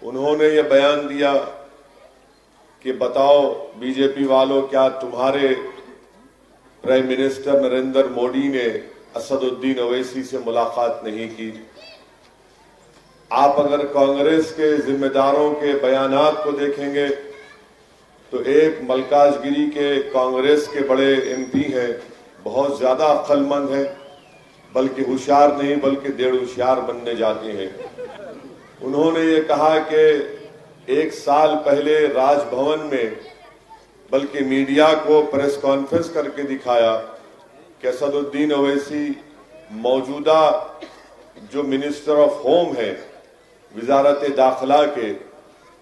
उन्होंने ये बयान दिया कि बताओ बीजेपी वालों, क्या तुम्हारे प्राइम मिनिस्टर नरेंद्र मोदी ने असदुद्दीन ओवैसी से मुलाकात नहीं की? आप अगर कांग्रेस के जिम्मेदारों के बयानात को देखेंगे तो एक मल्काजगिरी के कांग्रेस के बड़े एमपी हैं, बहुत ज्यादा अक्लमंद हैं, बल्कि होशियार नहीं बल्कि डेढ़ होशियार बनने जाते हैं। उन्होंने ये कहा कि एक साल पहले राजभवन में, बल्कि मीडिया को प्रेस कॉन्फ्रेंस करके दिखाया कि असदुद्दीन ओवैसी मौजूदा जो मिनिस्टर ऑफ होम है वजारत दाखिला के,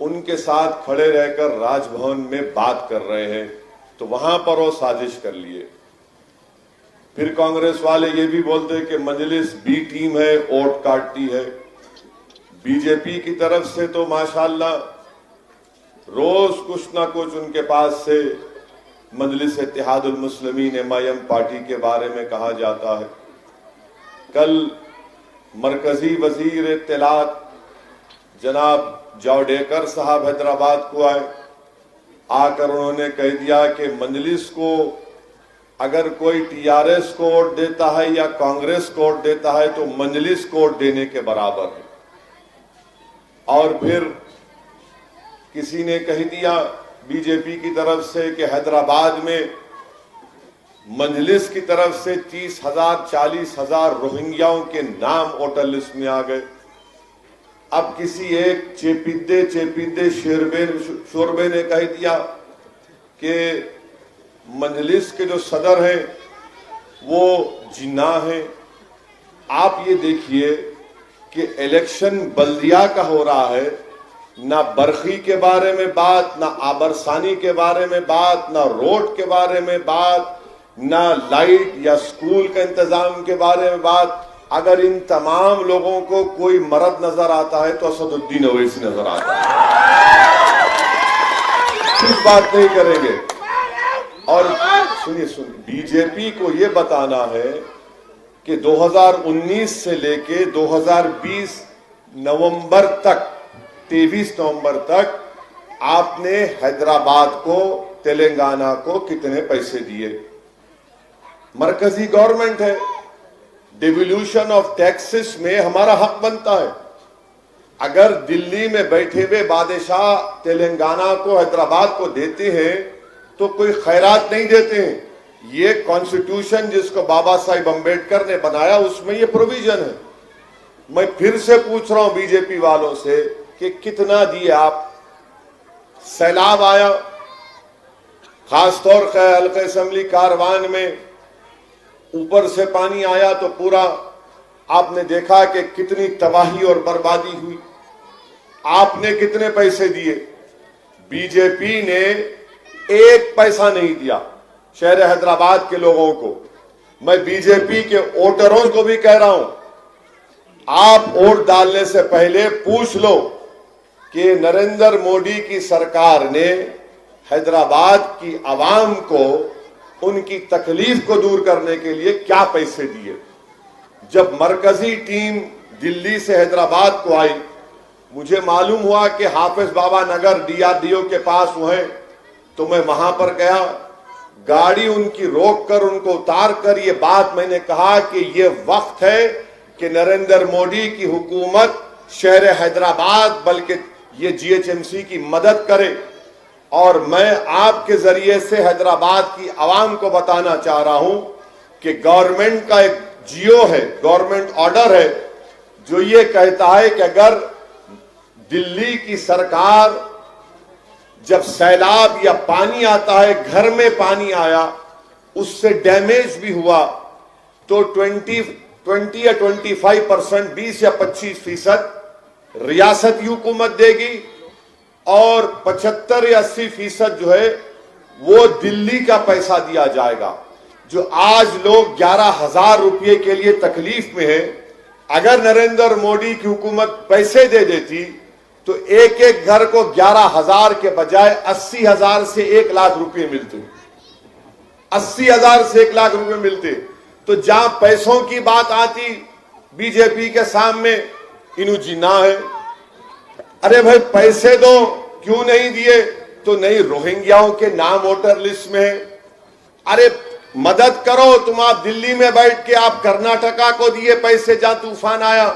उनके साथ खड़े रहकर राजभवन में बात कर रहे हैं, तो वहां पर वो साजिश कर लिए। फिर कांग्रेस वाले ये भी बोलते कि मजलिस बी टीम है, वोट काटती है। बीजेपी की तरफ से तो माशाल्लाह रोज कुछ ना कुछ उनके पास से मजलिस इत्तेहादुल मुस्लिमीन MIM पार्टी के बारे में कहा जाता है। कल मरकजी वजीर इत्तलात जनाब जावडेकर साहब हैदराबाद को आए, आकर उन्होंने कह दिया कि मजलिस को अगर कोई TRS को वोट देता है या कांग्रेस को वोट देता है तो मजलिस को वोट देने के बराबर है। और फिर किसी ने कह दिया बीजेपी की तरफ से कि हैदराबाद में मजलिस की तरफ से 30,000 40,000 रोहिंग्याओं के नाम वोटर लिस्ट में आ गए। अब किसी एक चेपीदे शोरबे ने कह दिया कि मजलिस के जो सदर हैं वो जिन्ना हैं। आप ये देखिए कि इलेक्शन बल्दिया का हो रहा है, ना बरखी के बारे में बात, ना आबरसानी के बारे में बात, ना रोड के बारे में बात, ना लाइट या स्कूल का इंतजाम के बारे में बात। अगर इन तमाम लोगों को कोई मर्द नजर आता है तो असदुद्दीन ओवैसी नजर आता है। कुछ बात नहीं करेंगे। और सुनिए बीजेपी को यह बताना है कि 2019 से लेके 2020 नवंबर तक, 23 नवंबर तक आपने हैदराबाद को, तेलंगाना को कितने पैसे दिए? मरकजी गवर्नमेंट है, डिवोल्यूशन ऑफ टैक्सेस में हमारा हक बनता है। अगर दिल्ली में बैठे हुए बादशाह तेलंगाना को, हैदराबाद को देते हैं तो कोई खैरात नहीं देते हैं। ये कॉन्स्टिट्यूशन जिसको बाबा साहिब अम्बेडकर ने बनाया उसमें ये प्रोविजन है। मैं फिर से पूछ रहा हूं बीजेपी वालों से कि कितना दिए आप? सैलाब आया, खासतौर पर हल्का असेंबली कारवान में ऊपर से पानी आया तो पूरा आपने देखा कि कितनी तबाही और बर्बादी हुई। आपने कितने पैसे दिए? बीजेपी ने एक पैसा नहीं दिया शहर हैदराबाद के लोगों को। मैं बीजेपी के वोटरों को भी कह रहा हूं, आप वोट डालने से पहले पूछ लो कि नरेंद्र मोदी की सरकार ने हैदराबाद की आवाम को उनकी तकलीफ को दूर करने के लिए क्या पैसे दिए। जब मरकजी टीम दिल्ली से हैदराबाद को आई, मुझे मालूम हुआ कि हाफिज बाबा नगर DRDO के पास वो है, तो मैं वहां पर गया, गाड़ी उनकी रोक कर उनको उतार कर ये बात मैंने कहा कि ये वक्त है कि नरेंद्र मोदी की हुकूमत शहर हैदराबाद बल्कि ये GHMC की मदद करे। और मैं आपके जरिए से हैदराबाद की आवाम को बताना चाह रहा हूं कि गवर्नमेंट का एक GO है, गवर्नमेंट ऑर्डर है, जो ये कहता है कि अगर दिल्ली की सरकार जब सैलाब या पानी आता है, घर में पानी आया, उससे डैमेज भी हुआ, तो 20 या 25%, 20 या 25% रियासत हुकूमत देगी और 75 या 80% जो है वो दिल्ली का पैसा दिया जाएगा। जो आज लोग 11,000 रुपये के लिए तकलीफ में है, अगर नरेंद्र मोदी की हुकूमत पैसे दे देती तो एक एक घर को 11,000 के बजाय 80,000 से 1 लाख रुपए मिलते। 80,000 से 1 लाख रुपए मिलते। तो जहां पैसों की बात आती बीजेपी के सामने इनु जिन्ना है। अरे भाई पैसे दो, क्यों नहीं दिए? तो नहीं, रोहिंग्याओं के नाम वोटर लिस्ट में है। अरे मदद करो, तुम आप दिल्ली में बैठ के आप कर्नाटका को दिए पैसे जहां तूफान आया,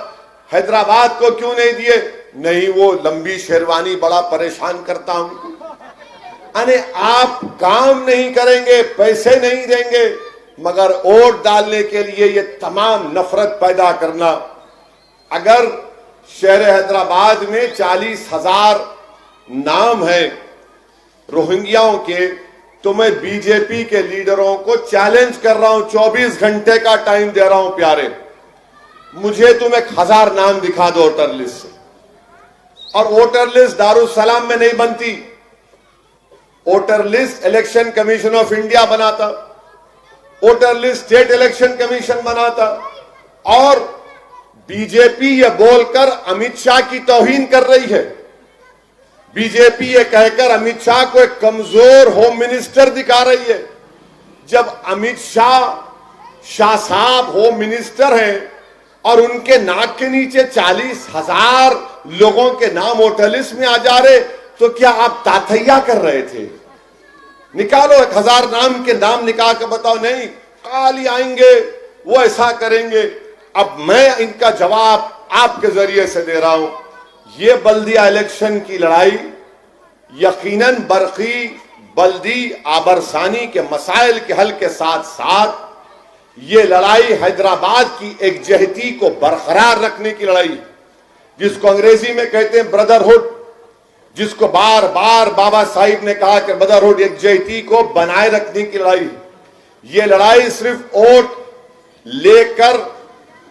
हैदराबाद को क्यों नहीं दिए? नहीं, वो लंबी शेरवानी बड़ा परेशान करता हूं। अरे आप काम नहीं करेंगे, पैसे नहीं देंगे, मगर वोट डालने के लिए ये तमाम नफरत पैदा करना। अगर शहर हैदराबाद में 40,000 नाम है रोहिंग्याओं के, तो मैं बीजेपी के लीडरों को चैलेंज कर रहा हूं, 24 घंटे का टाइम दे रहा हूं प्यारे, मुझे तुम 1000 नाम दिखा दो वोटर लिस्ट से। और वोटर लिस्ट दारुसलाम में नहीं बनती, voter list election commission of India बनाता, voter list state election commission बनाता। और बीजेपी ये बोलकर अमित शाह की तौहीन कर रही है, बीजेपी ये कहकर अमित शाह को एक कमजोर होम मिनिस्टर दिखा रही है। जब अमित शाह साहब होम मिनिस्टर हैं और उनके नाक के नीचे 40,000 लोगों के नाम वोटर लिस्ट में आ जा रहे, तो क्या आप ताथैया कर रहे थे? निकालो 1000 नाम के नाम निकाल कर बताओ। नहीं, काली आएंगे, वो ऐसा करेंगे। अब मैं इनका जवाब आपके जरिए से दे रहा हूं। ये बल्दिया इलेक्शन की लड़ाई यकीनन बरकी, बल्दी, आबरसानी के मसाइल के हल के साथ साथ ये लड़ाई हैदराबाद की एकजहती को बरकरार रखने की लड़ाई, जिसको अंग्रेजी में कहते हैं ब्रदरहुड, जिसको बार बार बाबा साहिब ने कहा कि ब्रदरहुड, एकजहती को बनाए रखने की लड़ाई। ये लड़ाई सिर्फ वोट लेकर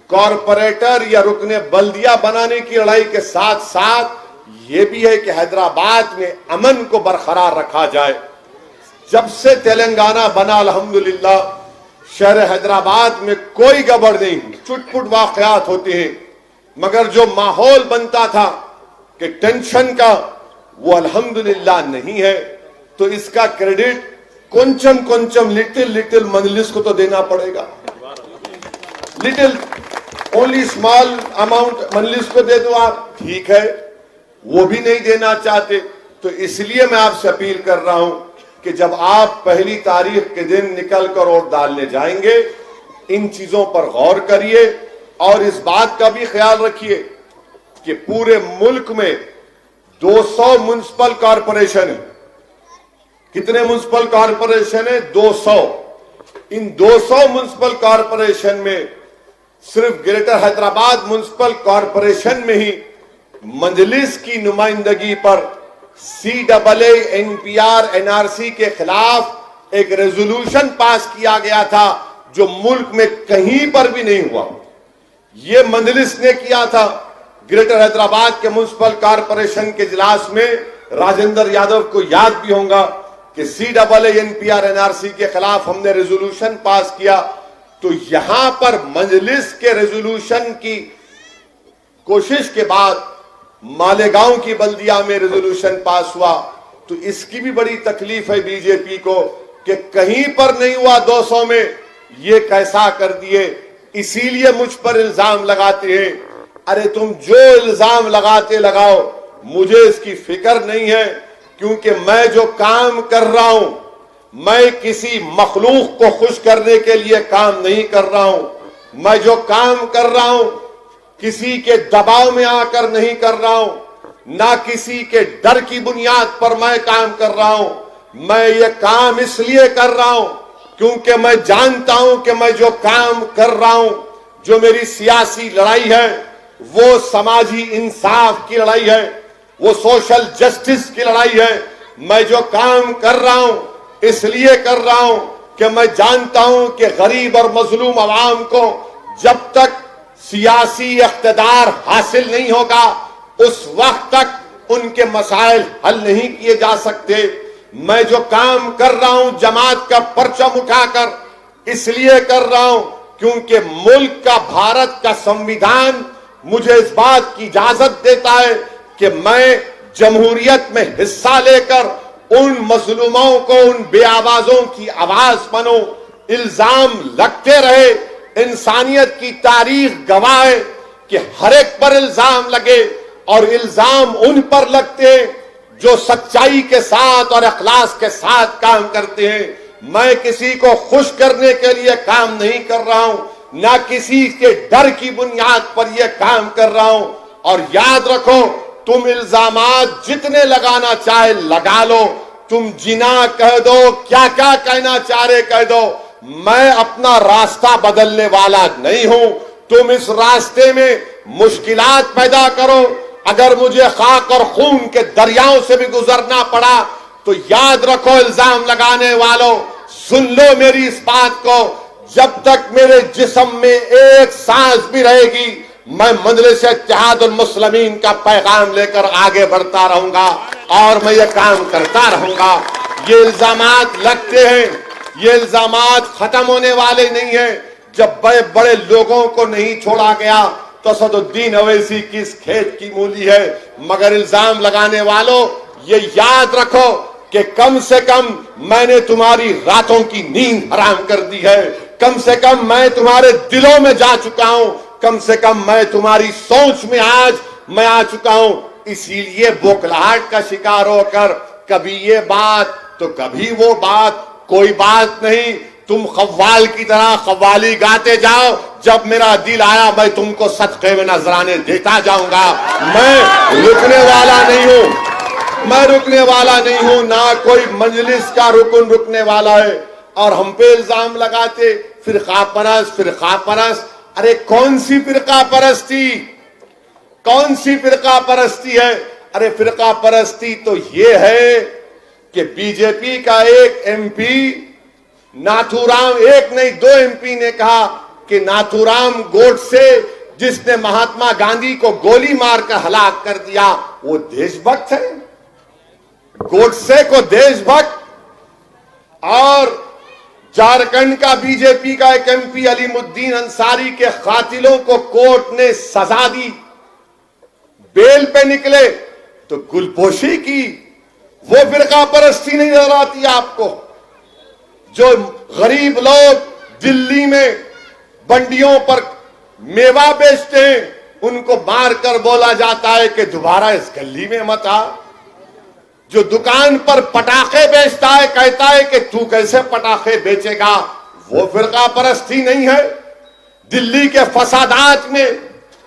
कॉरपोरेटर या रुकने बल्दिया बनाने की लड़ाई के साथ साथ ये भी है कि हैदराबाद में अमन को बरकरार रखा जाए। जब से तेलंगाना बना अल्हम्दुलिल्लाह शहर हैदराबाद में कोई गड़बड़ नहीं, चुटपुट वाकयात होते हैं, मगर जो माहौल बनता था कि टेंशन का, वो अल्हम्दुलिल्लाह नहीं है। तो इसका क्रेडिट कुंचम लिटिल मजलिस को तो देना पड़ेगा। लिटिल ओनली स्मॉल अमाउंट मजलिस को दे दो आप, ठीक है, वो भी नहीं देना चाहते। तो इसलिए मैं आपसे अपील कर रहा हूं कि जब आप 1 तारीख के दिन निकल कर वोट डालने जाएंगे, इन चीजों पर गौर करिए और इस बात का भी ख्याल रखिए कि पूरे मुल्क में 200 म्युनिसिपल कॉरपोरेशन है। कितने म्युनिसिपल कॉरपोरेशन है? 200। इन 200 म्युनिसिपल कॉरपोरेशन में सिर्फ ग्रेटर हैदराबाद म्युनिसिपल कॉरपोरेशन में ही मजलिस की नुमाइंदगी पर CAA NPR NRC के खिलाफ एक रेजोल्यूशन पास किया गया था, जो मुल्क में कहीं पर भी नहीं हुआ। ये मजलिस ने किया था। ग्रेटर हैदराबाद के म्युनिसिपल कॉरपोरेशन के इजलास में राजेंद्र यादव को याद भी होगा कि CAA NPR NRC के खिलाफ हमने रेजोल्यूशन पास किया। तो यहां पर मजलिस के रेजोल्यूशन की कोशिश के बाद मालेगांव की बल्दिया में रेजोल्यूशन पास हुआ। तो इसकी भी बड़ी तकलीफ है बीजेपी को कि कहीं पर नहीं हुआ 200 में, ये कैसा कर दिए। इसीलिए मुझ पर इल्जाम लगाते हैं। अरे तुम जो इल्जाम लगाते लगाओ, मुझे इसकी फिक्र नहीं है, क्योंकि मैं जो काम कर रहा हूं, मैं किसी मखलूक को खुश करने के लिए काम नहीं कर रहा हूं। मैं जो काम कर रहा हूं किसी के दबाव में आकर नहीं कर रहा हूं, ना किसी के डर की बुनियाद पर मैं काम कर रहा हूं। मैं ये काम इसलिए कर रहा हूं क्योंकि मैं जानता हूं कि मैं जो काम कर रहा हूं, जो मेरी सियासी लड़ाई है, वो समाजी इंसाफ की लड़ाई है, वो सोशल जस्टिस की लड़ाई है। मैं जो काम कर रहा हूं इसलिए कर रहा हूं कि मैं जानता हूं कि गरीब और मजलूम अवाम को जब तक सियासी इख्तिदार हासिल नहीं होगा, उस वक्त तक उनके मसाइल हल नहीं किए जा सकते। मैं जो काम कर रहा हूं जमात का परचम उठाकर इसलिए कर रहा हूं क्योंकि मुल्क का, भारत का संविधान मुझे इस बात की इजाजत देता है कि मैं जमहूरियत में हिस्सा लेकर उन मजलूमों को, उन बेआवाजों की आवाज बनो। इल्जाम लगते रहे, इंसानियत की तारीख गवाह है कि हर एक पर इल्जाम लगे, और इल्जाम उन पर लगते हैं जो सच्चाई के साथ और अखलास के साथ काम करते हैं। मैं किसी को खुश करने के लिए काम नहीं कर रहा हूं, ना किसी के डर की बुनियाद पर यह काम कर रहा हूं। और याद रखो, तुम इल्जामात जितने लगाना चाहे लगा लो, तुम जिना कह दो, क्या क्या कहना चाह रहे कह दो, मैं अपना रास्ता बदलने वाला नहीं हूं। तुम इस रास्ते में मुश्किलात पैदा करो, अगर मुझे खाक और खून के दरियाओं से भी गुजरना पड़ा तो याद रखो इल्जाम लगाने वालों, सुन लो मेरी इस बात को, जब तक मेरे जिस्म में एक सांस भी रहेगी मैं मजलिस इत्तेहादुल मुस्लिमीन का पैगाम लेकर आगे बढ़ता रहूंगा और मैं ये काम करता रहूंगा। ये इल्जामात लगते हैं, ये इल्जामात खत्म होने वाले नहीं है। जब बड़े बड़े लोगों को नहीं छोड़ा गया तो असदुद्दीन अवैसी किस खेत की मूली है। मगर इल्जाम लगाने वालों, ये याद रखो कि कम से कम मैंने तुम्हारी रातों की नींद हराम कर दी है, कम से कम मैं तुम्हारे दिलों में जा चुका हूं, कम से कम मैं तुम्हारी सोच में आज मैं आ चुका हूं। इसीलिए बौखलाहट का शिकार होकर कभी ये बात तो कभी वो बात, कोई बात नहीं, तुम खव्वाल की तरह खव्वाली गाते जाओ, जब मेरा दिल आया मैं तुमको सदक़े में नजराने देता जाऊंगा। मैं रुकने वाला नहीं हूं, मैं रुकने वाला नहीं हूं, ना कोई मजलिस का रुकन रुकने वाला है। और हम पे इल्जाम लगाते फिरका परस्त, फिरका परस्त। अरे कौन सी फिरका परस्ती, कौन सी फिरका परस्ती है? अरे फिरका परस्ती तो ये है कि बीजेपी का एक एमपी नाथूराम, एक नहीं दो एमपी ने कहा कि नाथूराम गोडसे जिसने महात्मा गांधी को गोली मारकर हलाक कर दिया वो देशभक्त है, गोडसे को देशभक्त। और झारखंड का बीजेपी का एक एमपी अलीमुद्दीन अंसारी के कातिलों को कोर्ट ने सजा दी, बेल पे निकले तो गुलपोशी की। वो फिरका परस्ती नहीं नजर आती आपको? जो गरीब लोग दिल्ली में बंडियों पर मेवा बेचते हैं उनको मारकर बोला जाता है कि दोबारा इस गली में मत आ। जो दुकान पर पटाखे बेचता है कहता है कि तू कैसे पटाखे बेचेगा, वो फिरका परस्ती नहीं है। दिल्ली के फसादात में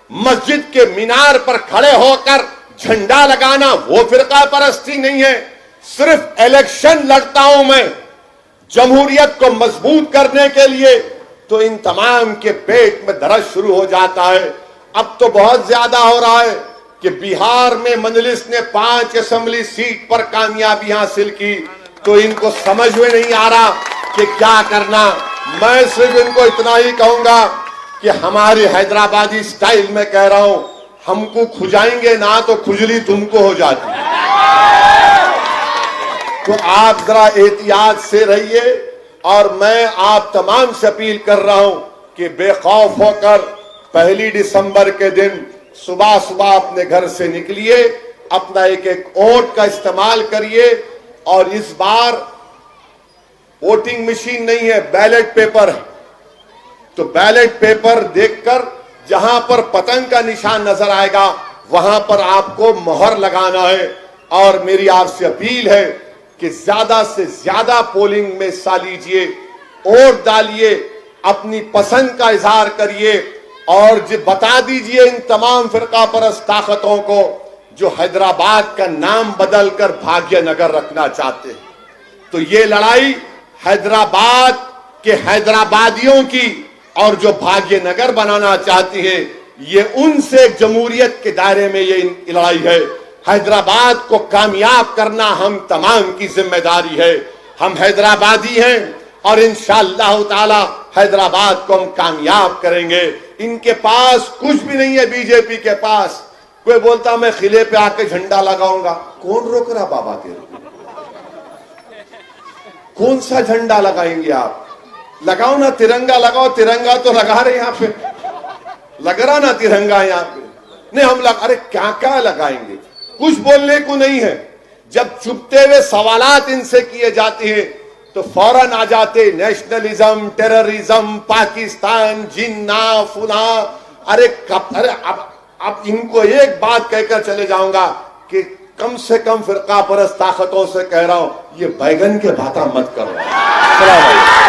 मस्जिद के मीनार पर खड़े होकर झंडा लगाना वो फिरका परस्ती नहीं है। सिर्फ इलेक्शन लड़ता हूं मैं जमहूरियत को मजबूत करने के लिए, तो इन तमाम के पेट में दर्द शुरू हो जाता है। अब तो बहुत ज्यादा हो रहा है कि बिहार में मजलिस ने 5 असेंबली सीट पर कामयाबी हासिल की, तो इनको समझ में नहीं आ रहा कि क्या करना। मैं सिर्फ इनको इतना ही कहूंगा कि हमारे हैदराबादी स्टाइल में कह रहा हूं, हमको खुजाएंगे ना तो खुजली तुमको हो जाती। तो आप जरा एहतियात से रहिए और मैं आप तमाम से अपील कर रहा हूं कि बेखौफ होकर 1 दिसंबर के दिन सुबह सुबह अपने घर से निकलिए, अपना एक एक वोट का इस्तेमाल करिए। और इस बार वोटिंग मशीन नहीं है, बैलेट पेपर है। तो बैलेट पेपर देखकर जहां पर पतंग का निशान नजर आएगा वहां पर आपको मोहर लगाना है। और मेरी आपसे अपील है कि ज्यादा से ज्यादा पोलिंग में हिस्सा लीजिए, वोट डालिए, अपनी पसंद का इजहार करिए और बता दीजिए इन तमाम फिरका परस्त ताकतों को जो हैदराबाद का नाम बदलकर भाग्यनगर रखना चाहते हैं। तो ये लड़ाई हैदराबाद के हैदराबादियों की और जो भाग्यनगर बनाना चाहती है, ये उनसे जमहूरियत के दायरे में ये लड़ाई है। हैदराबाद को कामयाब करना हम तमाम की जिम्मेदारी है। हम हैदराबादी हैं और इंशाअल्लाह ताला हैदराबाद को हम कामयाब करेंगे। इनके पास कुछ भी नहीं है, बीजेपी के पास। कोई बोलता मैं किले पे आके झंडा लगाऊंगा, कौन रोक रहा बाबा तेरे? कौन सा झंडा लगाएंगे आप? लगाओ ना, तिरंगा लगाओ, तिरंगा तो लगा रहे यहां पे, लग रहा ना तिरंगा यहां पे। नहीं हम अरे क्या क्या लगाएंगे, कुछ बोलने को नहीं है। जब चुपते हुए सवालात इनसे किए जाते हैं तो फौरन आ जाते नेशनलिज्म, टेररिज्म, पाकिस्तान, जिन्ना फुला। अरे अब अब इनको एक बात कहकर चले जाऊंगा कि कम से कम फिरका परस्त ताकतों से कह रहा हूं, ये बैगन के भाता मत करो।